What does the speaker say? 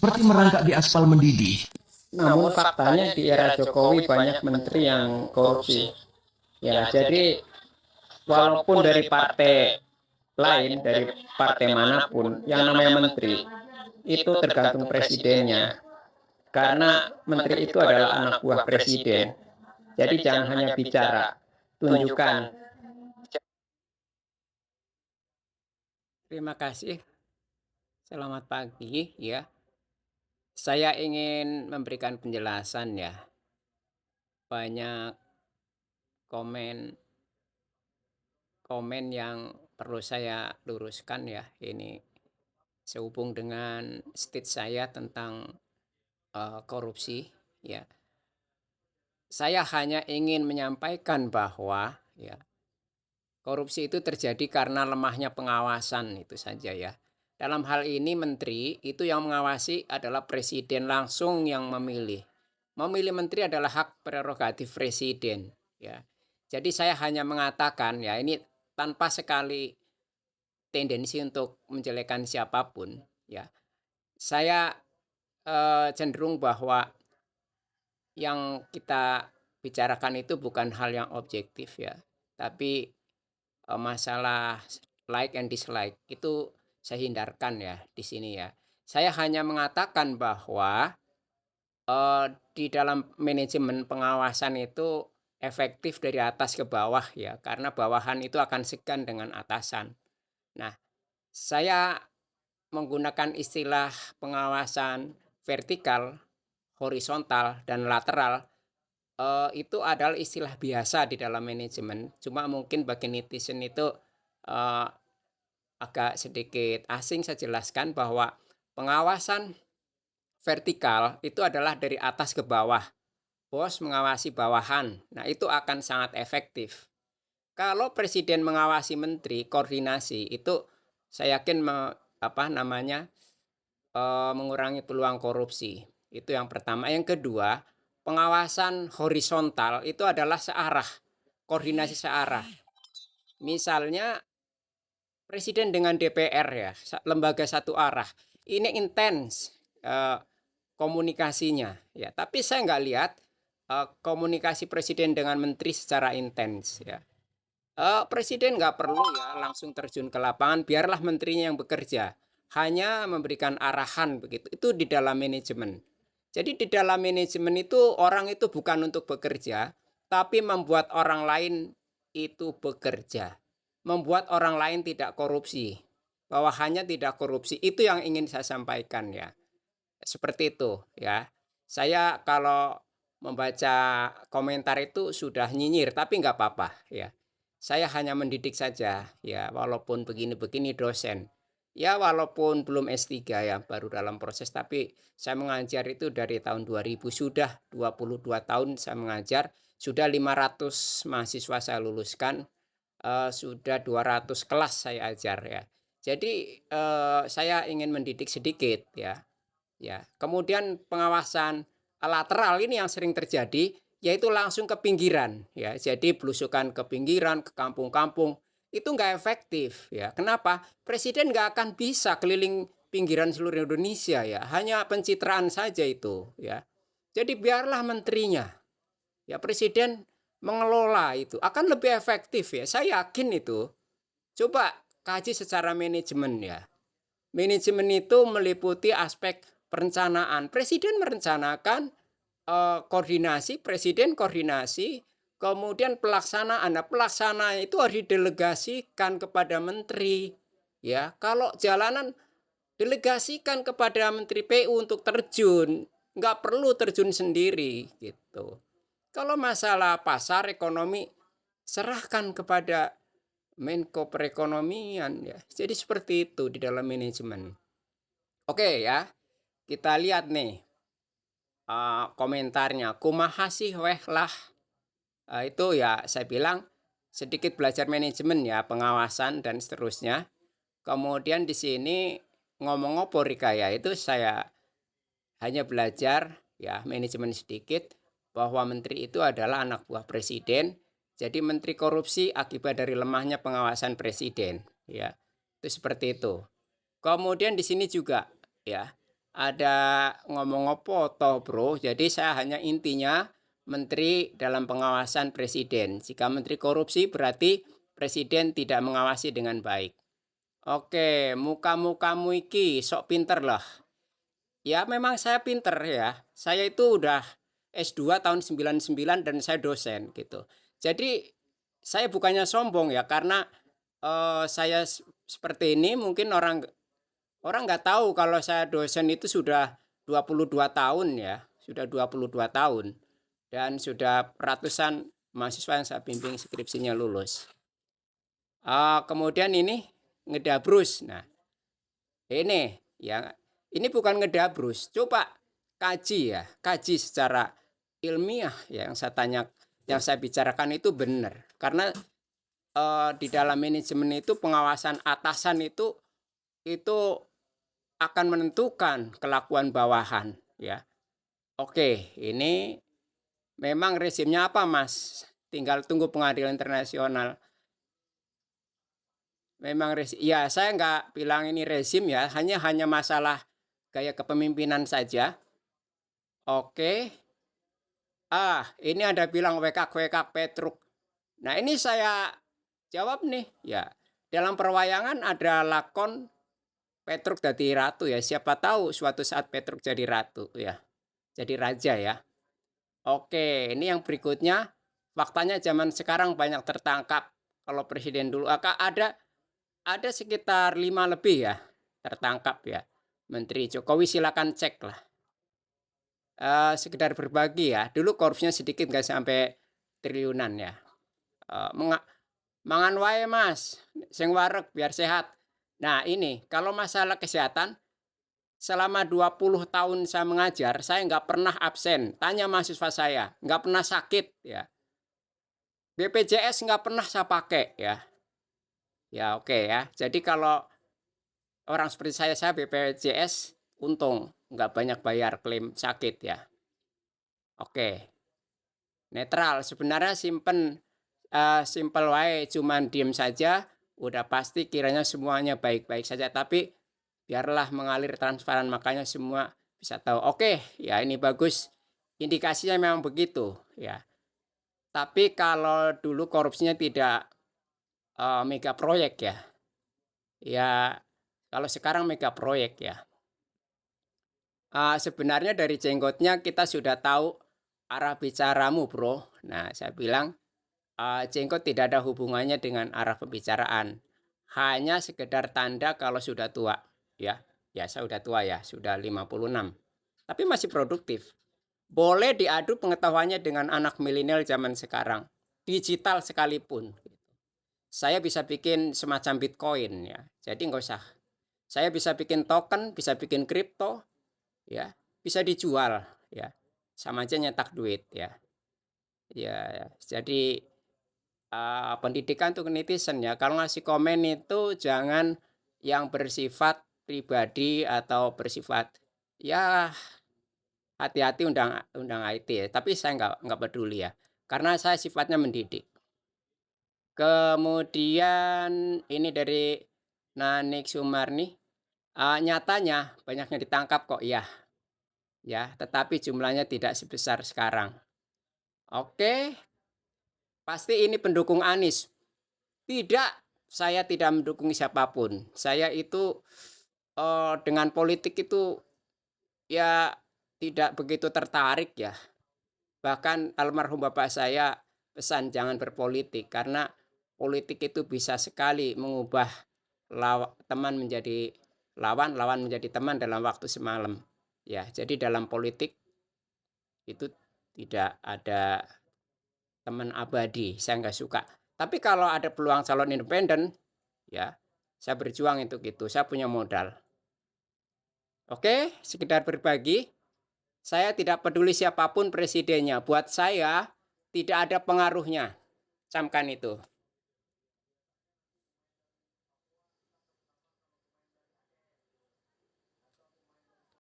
seperti merangkak di aspal mendidih. Namun faktanya di era Jokowi banyak menteri yang korupsi. Ya, jadi walaupun dari partai lain, dari partai manapun, yang namanya menteri, itu tergantung presidennya. Karena menteri itu adalah anak buah presiden. Jadi jangan hanya bicara, tunjukkan. Terima kasih. Selamat pagi ya. Saya ingin memberikan penjelasan ya. Banyak komen komen yang perlu saya luruskan ya. Ini sehubung dengan state saya tentang korupsi ya. Saya hanya ingin menyampaikan bahwa ya, korupsi itu terjadi karena lemahnya pengawasan itu saja ya. Dalam hal ini menteri itu yang mengawasi adalah presiden langsung yang memilih. Memilih menteri adalah hak prerogatif presiden ya. Jadi saya hanya mengatakan ya ini tanpa sekali tendensi untuk menjelekkan siapapun ya. Saya cenderung bahwa yang kita bicarakan itu bukan hal yang objektif ya, tapi masalah like and dislike itu saya hindarkan ya di sini ya. Saya hanya mengatakan bahwa di dalam manajemen pengawasan itu efektif dari atas ke bawah ya, karena bawahan itu akan segan dengan atasan. Nah, saya menggunakan istilah pengawasan vertikal, horizontal, dan lateral. Itu adalah istilah biasa di dalam manajemen, cuma mungkin bagi netizen itu eh, agak sedikit asing. Saya jelaskan bahwa pengawasan vertikal itu adalah dari atas ke bawah, bos mengawasi bawahan. Nah, itu akan sangat efektif. Kalau presiden mengawasi menteri, koordinasi itu saya yakin mengurangi peluang korupsi. Itu yang pertama. Yang kedua, pengawasan horizontal itu adalah searah, koordinasi searah. Misalnya presiden dengan DPR ya, lembaga satu arah. Ini intens komunikasinya ya. Tapi saya nggak lihat komunikasi presiden dengan menteri secara intens ya. Presiden nggak perlu ya langsung terjun ke lapangan, biarlah menterinya yang bekerja. Hanya memberikan arahan begitu. Itu di dalam manajemen. Jadi di dalam manajemen itu orang itu bukan untuk bekerja, tapi membuat orang lain itu bekerja. Membuat orang lain tidak korupsi. Bawahannya tidak korupsi. Itu yang ingin saya sampaikan ya. Seperti itu ya. Saya kalau membaca komentar itu sudah nyinyir, tapi nggak apa-apa ya. Saya hanya mendidik saja ya, walaupun begini-begini dosen. Ya walaupun belum S3 ya, baru dalam proses, tapi saya mengajar itu dari tahun 2000, sudah 22 tahun saya mengajar, sudah 500 mahasiswa saya luluskan, sudah 200 kelas saya ajar ya. Jadi saya ingin mendidik sedikit ya. Ya, kemudian pengawasan lateral ini yang sering terjadi, yaitu langsung ke pinggiran ya. Jadi belusukan ke pinggiran, ke kampung-kampung itu nggak efektif ya. Kenapa? Presiden nggak akan bisa keliling pinggiran seluruh Indonesia ya. Hanya pencitraan saja itu ya. Jadi biarlah menterinya ya, presiden mengelola itu akan lebih efektif ya. Saya yakin itu. Coba kaji secara manajemen ya. Manajemen itu meliputi aspek perencanaan. Presiden merencanakan, koordinasi, presiden koordinasi, kemudian pelaksanaan. Nah, pelaksanaan itu harus didelegasikan kepada menteri. Ya, kalau jalanan delegasikan kepada menteri PU untuk terjun, nggak perlu terjun sendiri gitu. Kalau masalah pasar ekonomi, serahkan kepada Menko Perekonomian ya. Jadi seperti itu di dalam manajemen. Oke ya, kita lihat nih komentarnya. Kumaha sih weh lah. Itu ya saya bilang sedikit belajar manajemen ya, pengawasan dan seterusnya. Kemudian di sini ngomong apa Rika ya, itu saya hanya belajar ya manajemen sedikit, bahwa menteri itu adalah anak buah presiden. Jadi menteri korupsi akibat dari lemahnya pengawasan presiden ya. Itu seperti itu. Kemudian di sini juga ya, ada ngomong apa toh, Bro. Jadi saya hanya intinya menteri dalam pengawasan presiden. Jika menteri korupsi berarti presiden tidak mengawasi dengan baik. Oke, muka-mukamu iki sok pinter lah. Ya memang saya pinter ya. Saya itu udah S2 tahun 99 dan saya dosen gitu. Jadi saya bukannya sombong ya karena saya seperti ini mungkin orang orang nggak tahu kalau saya dosen itu sudah 22 tahun ya, sudah 22 tahun dan sudah ratusan mahasiswa yang saya bimbing skripsinya lulus. Kemudian ini ngedabrus. Nah, ini ya ini bukan ngedabrus. Coba kaji ya, kaji secara ilmiah ya yang saya bicarakan itu benar. Karena di dalam manajemen itu pengawasan atasan itu akan menentukan kelakuan bawahan ya. Oke, ini memang rezimnya apa, Mas? Tinggal tunggu pengadilan internasional. Memang ya saya nggak bilang ini rezim ya, hanya masalah gaya kepemimpinan saja. Oke. Ini ada bilang wekak-wekak Petruk. Nah, ini saya jawab nih, ya. Dalam perwayangan ada lakon Petruk jadi ratu ya. Siapa tahu suatu saat Petruk jadi ratu ya. Jadi raja ya. Oke, ini yang berikutnya. Faktanya zaman sekarang banyak tertangkap. Kalau presiden dulu ada sekitar 5 lebih ya tertangkap ya. Menteri Jokowi silakan cek lah. Sekedar berbagi ya. Dulu korupsinya sedikit nggak sampai triliunan ya. Mangan wae Mas, sing wareg biar sehat. Nah ini kalau masalah kesehatan selama 20 tahun saya mengajar, saya nggak pernah absen. Tanya mahasiswa saya, nggak pernah sakit ya. BPJS nggak pernah saya pakai ya. Ya oke ya. Jadi kalau orang seperti saya BPJS untung nggak banyak bayar klaim sakit ya. Oke, netral sebenarnya simpel wae cuman diem saja udah pasti kiranya semuanya baik-baik saja tapi biarlah mengalir transparan makanya semua bisa tahu. Oke, ya ini bagus. Indikasinya memang begitu ya. Tapi kalau dulu korupsinya tidak mega proyek ya. Ya kalau sekarang mega proyek ya. Sebenarnya dari jenggotnya kita sudah tahu arah bicaramu, Bro. Nah, saya bilang, jenggot tidak ada hubungannya dengan arah pembicaraan. Hanya sekedar tanda kalau sudah tua, ya. Ya, saya sudah tua ya, sudah 56. Tapi masih produktif. Boleh diadu pengetahuannya dengan anak milenial zaman sekarang. Digital sekalipun. Saya bisa bikin semacam Bitcoin ya. Jadi nggak usah. Saya bisa bikin token, bisa bikin kripto, ya bisa dijual ya sama aja nyetak duit ya ya jadi pendidikan untuk netizen ya kalau ngasih komen itu jangan yang bersifat pribadi atau bersifat ya hati-hati undang IT ya tapi saya nggak peduli ya karena saya sifatnya mendidik. Kemudian ini dari Nanik Sumarni, nyatanya banyaknya ditangkap kok ya. Ya, tetapi jumlahnya tidak sebesar sekarang. Oke, pasti ini pendukung Anies. Tidak, saya tidak mendukung siapapun. Saya itu dengan politik itu ya tidak begitu tertarik ya. Bahkan almarhum bapak saya pesan jangan berpolitik karena politik itu bisa sekali mengubah teman menjadi lawan, lawan menjadi teman dalam waktu semalam. Ya, jadi dalam politik itu tidak ada teman abadi, saya nggak suka. Tapi kalau ada peluang calon independen, ya saya berjuang itu gitu, saya punya modal. Oke, sekedar berbagi, saya tidak peduli siapapun presidennya, buat saya tidak ada pengaruhnya. Camkan itu.